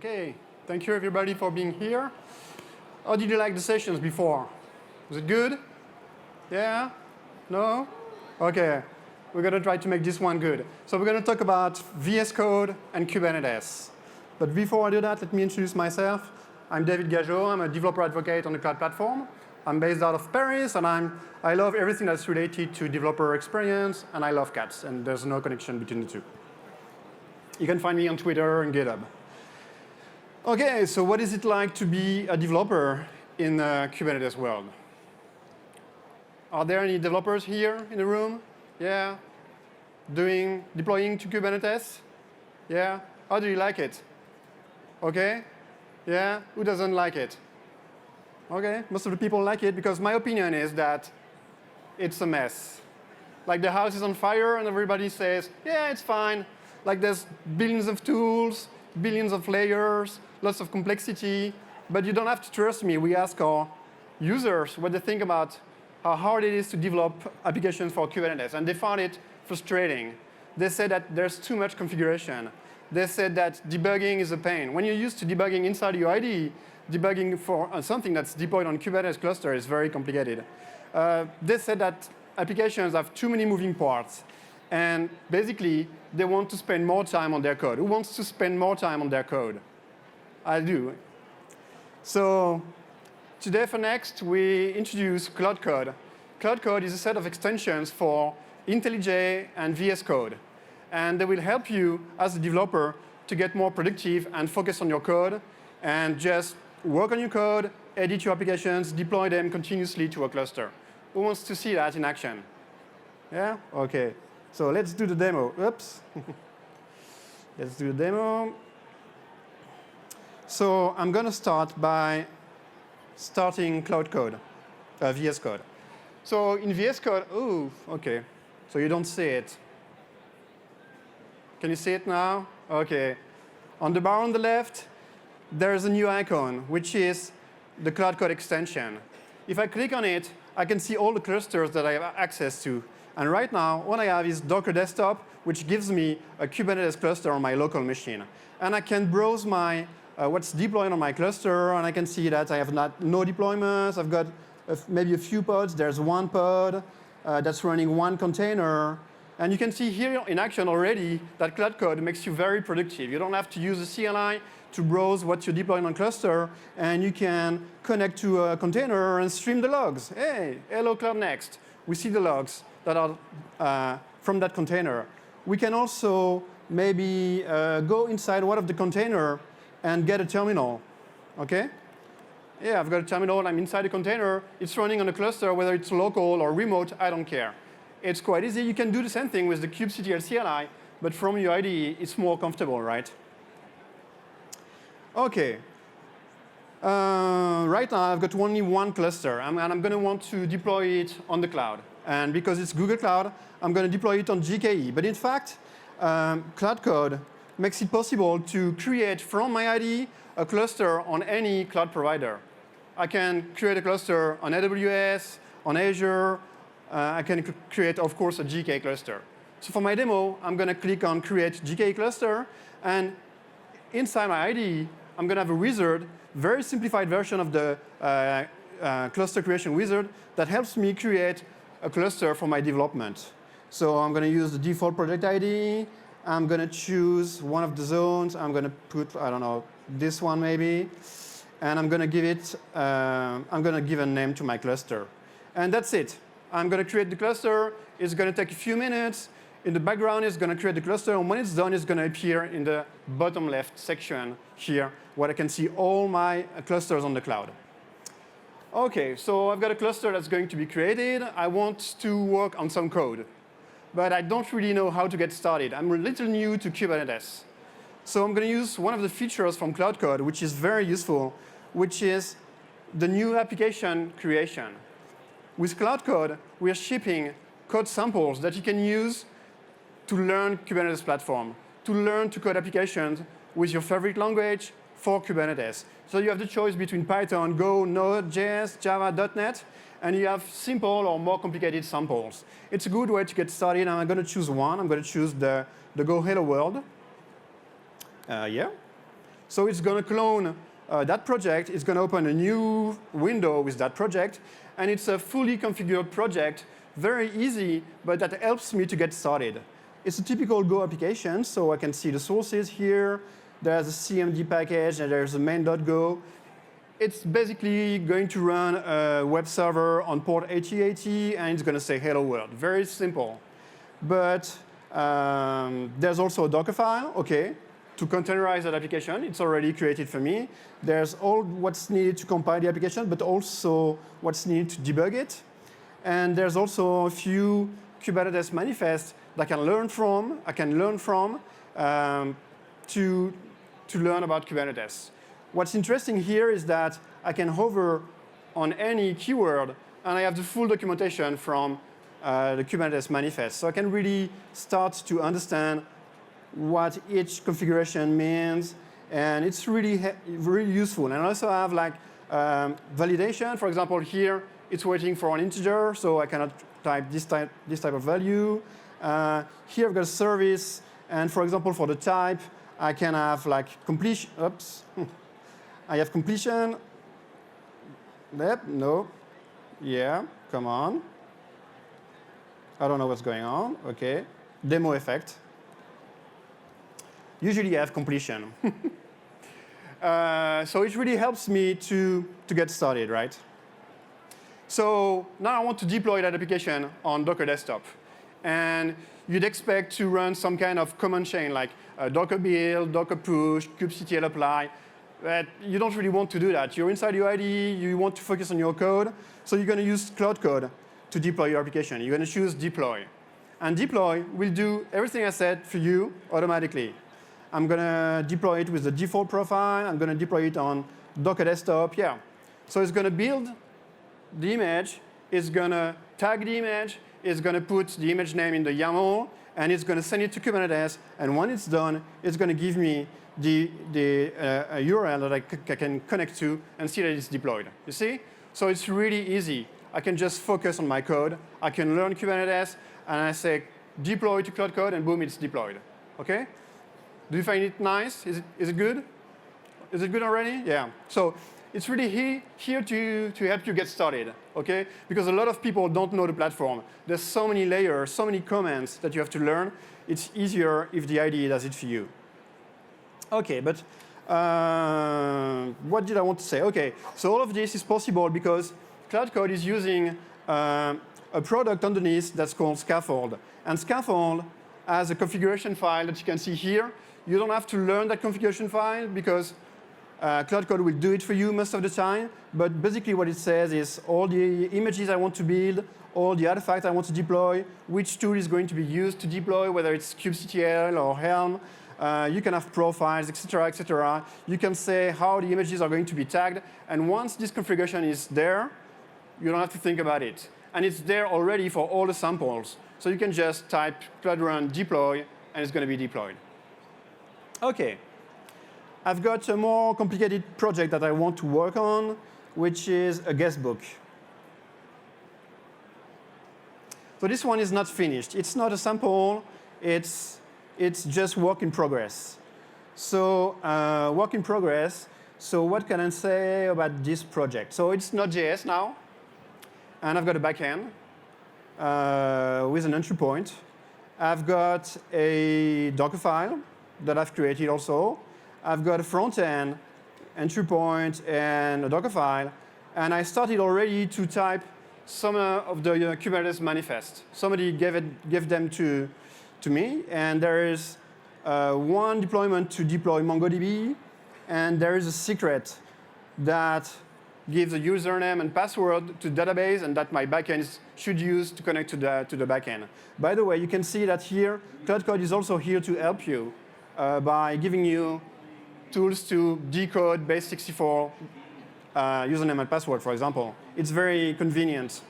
Okay, thank you everybody for being here. How did you like the sessions before? Was it good? Yeah? No? Okay, we're going to try to make this one good. So we're going to talk about VS Code and Kubernetes. But before I do that, let me introduce myself. I'm David Gageot. I'm a developer advocate on the cloud platform. I'm based out of Paris, and I love everything that's related to developer experience, and I love cats, and there's no connection between the two. You can find me on Twitter and GitHub. Okay, so what is it like to be a developer in the Kubernetes world? Are there any developers here in the room? Yeah? Deploying to Kubernetes? Yeah? How do you like it? Okay? Yeah? Who doesn't like it? Okay, most of the people like it because my opinion is that it's a mess. Like the house is on fire and everybody says, yeah, it's fine. Like there's billions of tools, billions of layers, lots of complexity, but you don't have to trust me. We ask our users what they think about how hard it is to develop applications for Kubernetes, and they found it frustrating. They said that there's too much configuration. They said that debugging is a pain. When you're used to debugging inside your IDE, debugging for something that's deployed on Kubernetes cluster is very complicated. They said that applications have too many moving parts, and basically, they want to spend more time on their code. Who wants to spend more time on their code? I do. So today for Next, we introduce Cloud Code. Cloud Code is a set of extensions for IntelliJ and VS Code. And they will help you as a developer to get more productive and focus on your code and just work on your code, edit your applications, deploy them continuously to a cluster. Who wants to see that in action? Yeah? OK. So let's do the demo. Oops. Let's do the demo. So I'm going to start by starting Cloud Code, VS Code. So in VS Code, oh, OK. So you don't see it. Can you see it now? OK. On the bar on the left, there's a new icon, which is the Cloud Code extension. If I click on it, I can see all the clusters that I have access to. And right now, what I have is Docker Desktop, which gives me a Kubernetes cluster on my local machine. And I can browse my what's deployed on my cluster, and I can see that I have no deployments. I've got maybe a few pods. There's one pod that's running one container. And you can see here in action already that Cloud Code makes you very productive. You don't have to use a CLI to browse what you're deploying on cluster, and you can connect to a container and stream the logs. Hey, hello Cloud Next. We see the logs that are from that container. We can also maybe go inside one of the container and get a terminal. Okay? Yeah, I've got a terminal. I'm inside a container. It's running on a cluster, whether it's local or remote, I don't care. It's quite easy. You can do the same thing with the kubectl CLI, but from your IDE, it's more comfortable, right? OK. Right now, I've got only one cluster, and I'm going to want to deploy it on the cloud. And because it's Google Cloud, I'm going to deploy it on GKE. But in fact, Cloud Code makes it possible to create from my IDE a cluster on any cloud provider. I can create a cluster on AWS, on Azure. I can create, of course, a GKE cluster. So for my demo, I'm going to click on Create GKE cluster. And inside my IDE, I'm going to have a wizard, very simplified version of the cluster creation wizard that helps me create a cluster for my development. So I'm going to use the default project ID. I'm going to choose one of the zones. I'm going to put, I don't know, this one maybe. And I'm going to give it, I'm going to give a name to my cluster. And that's it. I'm going to create the cluster. It's going to take a few minutes. In the background, it's going to create the cluster. And when it's done, it's going to appear in the bottom left section here, where I can see all my clusters on the cloud. OK, so I've got a cluster that's going to be created. I want to work on some code. But I don't really know how to get started. I'm a little new to Kubernetes. So I'm going to use one of the features from Cloud Code, which is very useful, which is the new application creation. With Cloud Code, we are shipping code samples that you can use to learn Kubernetes platform, to learn to code applications with your favorite language for Kubernetes. So you have the choice between Python, Go, Node.js, Java, .NET, and you have simple or more complicated samples. It's a good way to get started, and I'm going to choose one. I'm going to choose the Go Hello World. Yeah. So it's going to clone that project. It's going to open a new window with that project. And it's a fully configured project, very easy, but that helps me to get started. It's a typical Go application, so I can see the sources here. There's a CMD package, and there's a main.go. It's basically going to run a web server on port 8080, and it's going to say hello world. Very simple. But there's also a Docker file, OK, to containerize that application. It's already created for me. There's all what's needed to compile the application, but also what's needed to debug it. And there's also a few Kubernetes manifests that I can learn from to learn about Kubernetes. What's interesting here is that I can hover on any keyword, and I have the full documentation from the Kubernetes manifest. So I can really start to understand what each configuration means, and it's really useful. And I also have like validation. For example, here it's waiting for an integer, so I cannot type this type of value. Here I've got a service, and for example, for the type, I can have like completion. Oops. I have completion. Yep, no. Yeah, come on. I don't know what's going on. OK. Demo effect. Usually I have completion. So it really helps me to get started, right? So now I want to deploy that application on Docker Desktop. And you'd expect to run some kind of command chain like Docker build, Docker push, kubectl apply. But you don't really want to do that. You're inside your IDE. You want to focus on your code. So you're going to use Cloud Code to deploy your application. You're going to choose deploy. And deploy will do everything I said for you automatically. I'm going to deploy it with the default profile. I'm going to deploy it on Docker Desktop. Yeah. So it's going to build the image. It's going to tag the image. It's going to put the image name in the YAML. And it's going to send it to Kubernetes. And when it's done, it's going to give me the URL that I can connect to and see that it's deployed. You see? So it's really easy. I can just focus on my code. I can learn Kubernetes. And I say deploy to Cloud Code, and boom, it's deployed. OK? Do you find it nice? Is it good? Is it good already? Yeah. So it's really here to help you get started, OK? Because a lot of people don't know the platform. There's so many layers, so many commands that you have to learn. It's easier if the IDE does it for you. OK, but what did I want to say? OK, so all of this is possible because Cloud Code is using a product underneath that's called Scaffold. And Scaffold has a configuration file that you can see here. You don't have to learn that configuration file because Cloud Code will do it for you most of the time. But basically what it says is all the images I want to build, all the artifacts I want to deploy, which tool is going to be used to deploy, whether it's kubectl or Helm. You can have profiles, et cetera, et cetera. You can say how the images are going to be tagged. And once this configuration is there, you don't have to think about it. And it's there already for all the samples. So you can just type Cloud Run deploy, and it's going to be deployed. OK. I've got a more complicated project that I want to work on, which is a guestbook. So this one is not finished. It's not a sample. It's just work in progress. So work in progress. So what can I say about this project? So it's Node.js now. And I've got a backend with an entry point. I've got a Docker file that I've created also. I've got a front end, entry point, and a Docker file. And I started already to type some of the Kubernetes manifest. Somebody gave them to me. And there is one deployment to deploy MongoDB. And there is a secret that gives a username and password to the database, and that my backend should use to connect to the backend. By the way, you can see that here, Cloud Code is also here to help you by giving you tools to decode base64 username and password, for example. It's very convenient.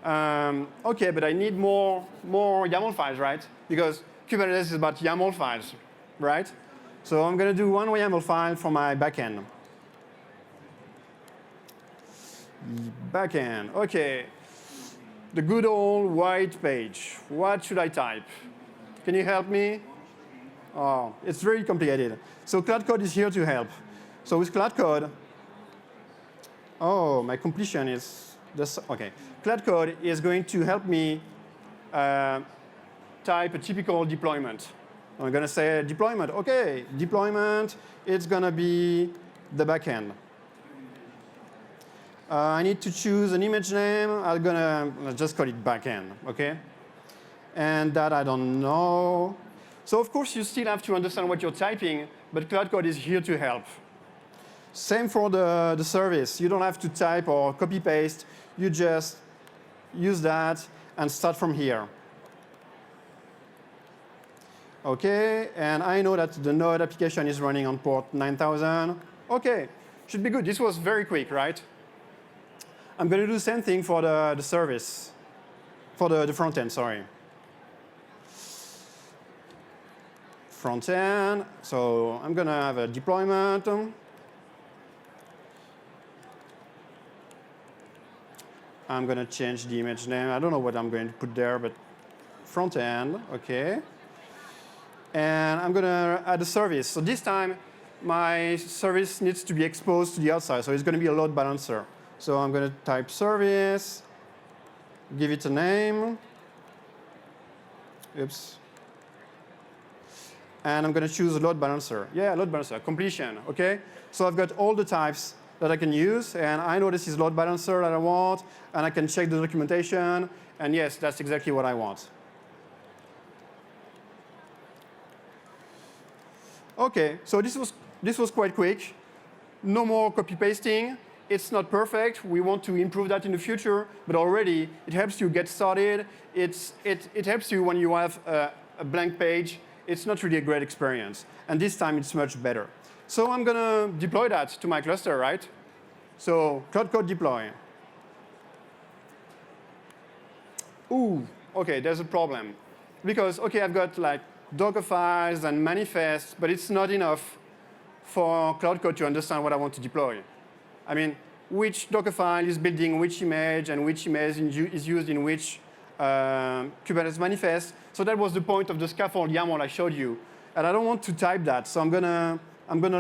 OK, but I need more YAML files, right? Because Kubernetes is about YAML files, right? So I'm going to do one YAML file for my backend. Backend, OK. The good old white page. What should I type? Can you help me? Oh, it's very complicated. So Cloud Code is here to help. So with Cloud Code, oh, my completion is this. OK. Cloud Code is going to help me type a typical deployment. I'm going to say deployment. OK, deployment, it's going to be the backend. I need to choose an image name. I'm going to just call it backend. OK? And that I don't know. So of course, you still have to understand what you're typing, but Cloud Code is here to help. Same for the service. You don't have to type or copy-paste. You just use that and start from here. OK, and I know that the Node application is running on port 9000. OK, should be good. This was very quick, right? I'm going to do the same thing for the service, for the front end, sorry. Front end, so I'm going to have a deployment. I'm going to change the image name. I don't know what I'm going to put there, but front end, OK. And I'm going to add a service. So this time, my service needs to be exposed to the outside. So it's going to be a load balancer. So I'm going to type service, give it a name. Oops. And I'm going to choose a load balancer. Yeah, load balancer, completion, OK? So I've got all the types that I can use. And I know this is load balancer that I want. And I can check the documentation. And yes, that's exactly what I want. OK, so this was quite quick. No more copy-pasting. It's not perfect. We want to improve that in the future. But already, it helps you get started. It helps you when you have a blank page. It's not really a great experience. And this time, it's much better. So I'm going to deploy that to my cluster, right? So Cloud Code deploy. Ooh, OK, there's a problem. Because, OK, I've got like Docker files and manifests, but it's not enough for Cloud Code to understand what I want to deploy. I mean, which Docker file is building which image and which image is used in which Kubernetes manifest. So that was the point of the scaffold YAML I showed you. And I don't want to type that. So I'm gonna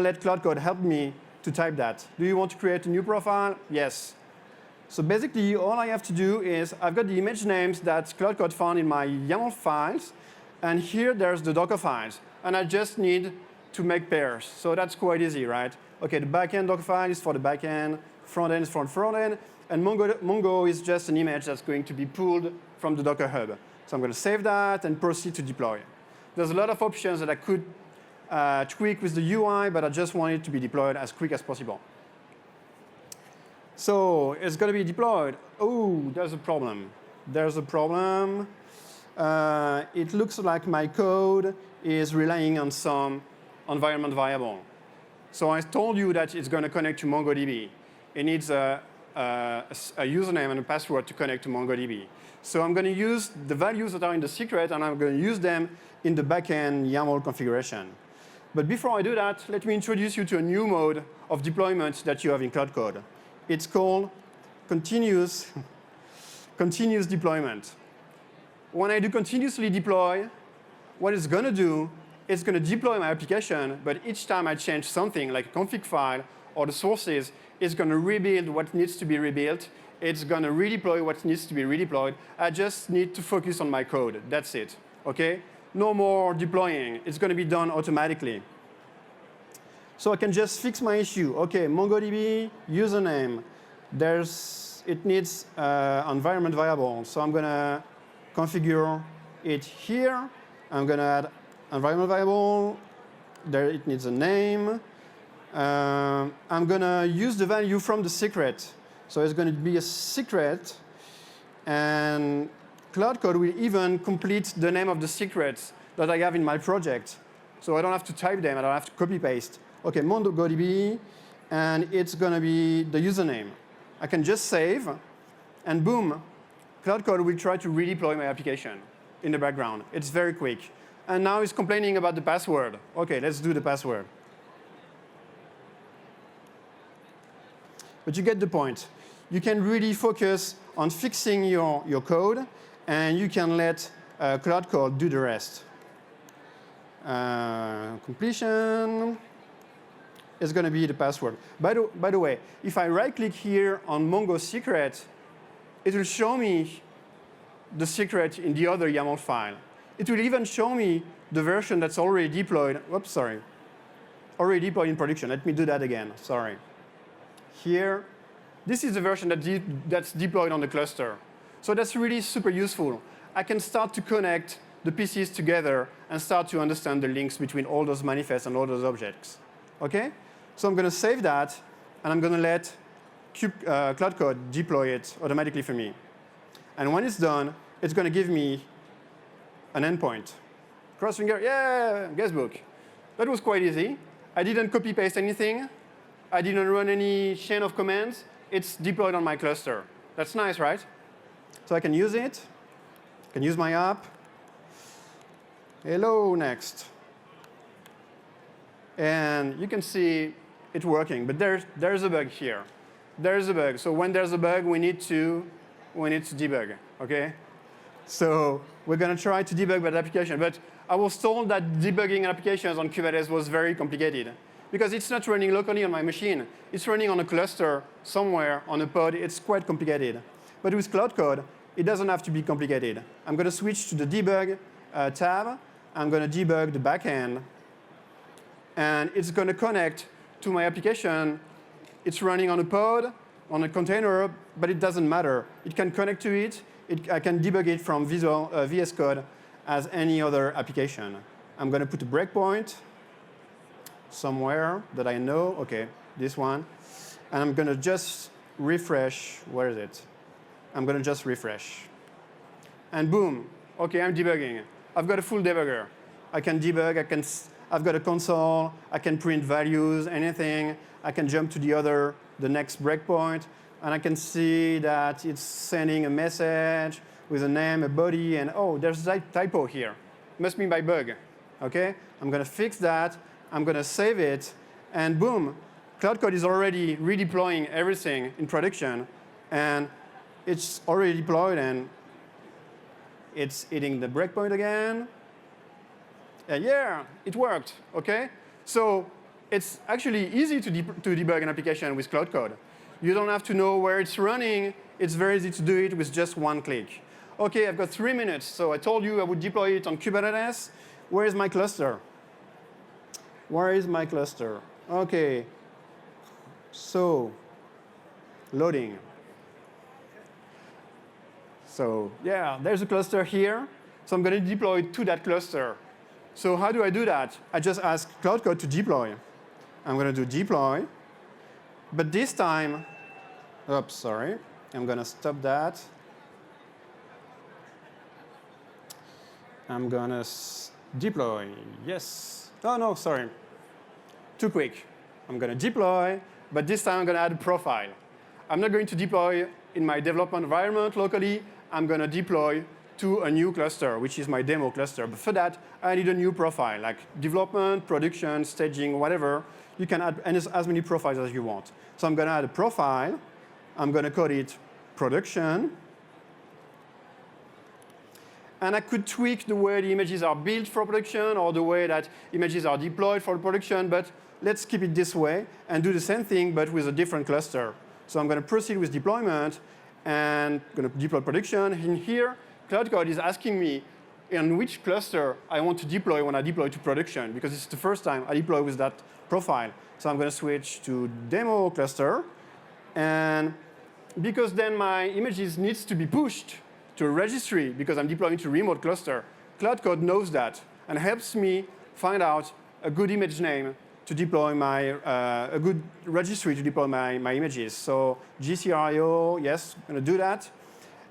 let Cloud Code help me to type that. Do you want to create a new profile? Yes. So basically, all I have to do is I've got the image names that Cloud Code found in my YAML files. And here, there's the Docker files. And I just need to make pairs. So that's quite easy, right? OK, the backend Docker file is for the backend. Front end is for the front end. And Mongo is just an image that's going to be pulled from the Docker Hub. So I'm going to save that and proceed to deploy. There's a lot of options that I could tweak with the UI, but I just want it to be deployed as quick as possible. So it's going to be deployed. Oh, there's a problem. There's a problem. It looks like my code is relying on some environment variable. So I told you that it's going to connect to MongoDB. It needs a username and a password to connect to MongoDB. So I'm going to use the values that are in the secret, and I'm going to use them in the backend YAML configuration. But before I do that, let me introduce you to a new mode of deployment that you have in Cloud Code. It's called continuous deployment. When I do continuously deploy, what it's going to do, it's going to deploy my application, but each time I change something, like a config file or the sources, it's going to rebuild what needs to be rebuilt. It's going to redeploy what needs to be redeployed. I just need to focus on my code. That's it. OK? No more deploying. It's going to be done automatically. So I can just fix my issue. OK, MongoDB username. It needs environment variable. So I'm going to configure it here. I'm going to add environment variable. There it needs a name. I'm going to use the value from the secret. So it's going to be a secret. And Cloud Code will even complete the name of the secrets that I have in my project. So I don't have to type them. I don't have to copy-paste. OK, MongoDB. And it's going to be the username. I can just save. And boom, Cloud Code will try to redeploy my application in the background. It's very quick. And now it's complaining about the password. OK, let's do the password. But you get the point. You can really focus on fixing your code, and you can let Cloud Code do the rest. completion is going to be the password. By the way, if I right-click here on Mongo secret, it will show me the secret in the other YAML file. It will even show me the version that's already deployed. Whoops, sorry. Already deployed in production. Let me do that again. Sorry. Here, this is the version that's deployed on the cluster. So that's really super useful. I can start to connect the pieces together and start to understand the links between all those manifests and all those objects. OK? So I'm going to save that, and I'm going to let Cloud Code deploy it automatically for me. And when it's done, it's going to give me an endpoint. Cross finger, yeah, guestbook. That was quite easy. I didn't copy-paste anything. I didn't run any chain of commands. It's deployed on my cluster. That's nice, right? So I can use it. I can use my app. Hello, next. And you can see it working. But there's a bug here. There's a bug. So when there's a bug, we need to debug. OK? So we're going to try to debug that application. But I was told that debugging applications on Kubernetes was very complicated, because it's not running locally on my machine. It's running on a cluster somewhere on a pod. It's quite complicated. But with Cloud Code, it doesn't have to be complicated. I'm going to switch to the debug tab. I'm going to debug the backend. And it's going to connect to my application. It's running on a pod, on a container, but it doesn't matter. It can connect to it. I can debug it from VS Code as any other application. I'm going to put a breakpoint somewhere that I know. OK, this one. And I'm going to just refresh. Where is it? I'm going to just refresh. And boom. OK, I'm debugging. I've got a full debugger. I can debug. I've got a console. I can print values, anything. I can jump to the next breakpoint. And I can see that it's sending a message with a name, a body, and oh, there's a typo here. Must be by bug. OK? I'm going to fix that. I'm going to save it. And boom, Cloud Code is already redeploying everything in production. And it's already deployed, and it's hitting the breakpoint again. And yeah, it worked. OK? So it's actually easy to debug an application with Cloud Code. You don't have to know where it's running. It's very easy to do it with just one click. OK, I've got 3 minutes. So I told you I would deploy it on Kubernetes. Where is my cluster? Where is my cluster? OK. So loading. So yeah, there's a cluster here. So I'm going to deploy to that cluster. So how do I do that? I just ask Cloud Code to deploy. I'm going to do deploy. But this time, oops, sorry. I'm going to stop that. I'm going to deploy. Yes. Oh, no, sorry. Too quick. I'm going to deploy. But this time, I'm going to add a profile. I'm not going to deploy in my development environment locally. I'm going to deploy to a new cluster, which is my demo cluster. But for that, I need a new profile, like development, production, staging, whatever. You can add as many profiles as you want. So I'm going to add a profile. I'm going to call it production. And I could tweak the way the images are built for production or the way that images are deployed for production. But let's keep it this way and do the same thing, but with a different cluster. So I'm going to proceed with deployment and going to deploy production. In here, Cloud Code is asking me in which cluster I want to deploy when I deploy to production, because it's the first time I deploy with that profile. So I'm going to switch to demo cluster. And because then my images needs to be pushed to a registry because I'm deploying to a remote cluster, Cloud Code knows that and helps me find out a good image name to deploy a good registry to deploy my images. So GCRIO, yes, I'm going to do that.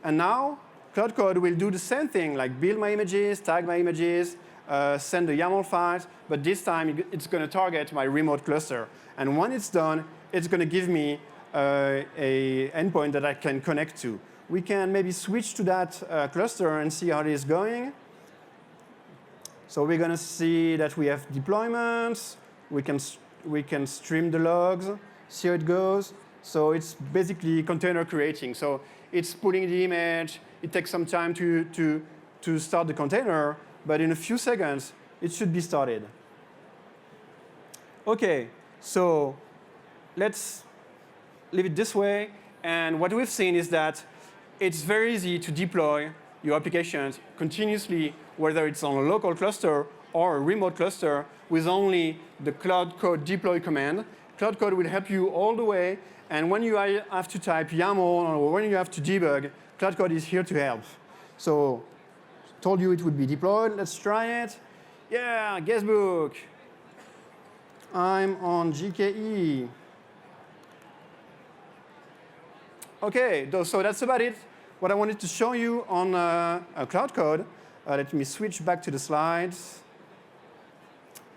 And now Cloud Code will do the same thing, like build my images, tag my images, send the YAML files, but this time it's going to target my remote cluster. And when it's done, it's going to give me an endpoint that I can connect to. We can maybe switch to that cluster and see how it is going. So we're going to see that we have deployments. We can stream the logs, see how it goes. So it's basically container creating. So it's pulling the image. It takes some time to start the container. But in a few seconds, it should be started. OK, so let's leave it this way. And what we've seen is that it's very easy to deploy your applications continuously, whether it's on a local cluster or a remote cluster, with only the Cloud Code deploy command. Cloud Code will help you all the way. And when you have to type YAML or when you have to debug, Cloud Code is here to help. So told you it would be deployed. Let's try it. Yeah, guestbook. I'm on GKE. OK, so that's about it. What I wanted to show you on Cloud Code. Let me switch back to the slides.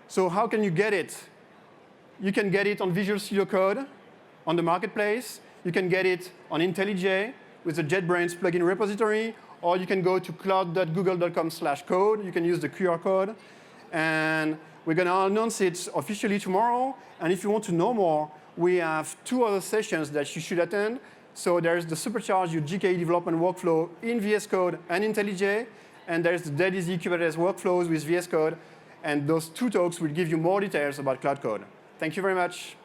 So how can you get it? You can get it on Visual Studio Code on the marketplace. You can get it on IntelliJ with the JetBrains plugin repository. Or you can go to cloud.google.com/code. You can use the QR code. And we're going to announce it officially tomorrow. And if you want to know more, we have 2 other sessions that you should attend. So there's the Supercharge Your GKE Development Workflow in VS Code and IntelliJ. And there's the Dead Easy Kubernetes Workflows with VS Code. And those 2 talks will give you more details about Cloud Code. Thank you very much.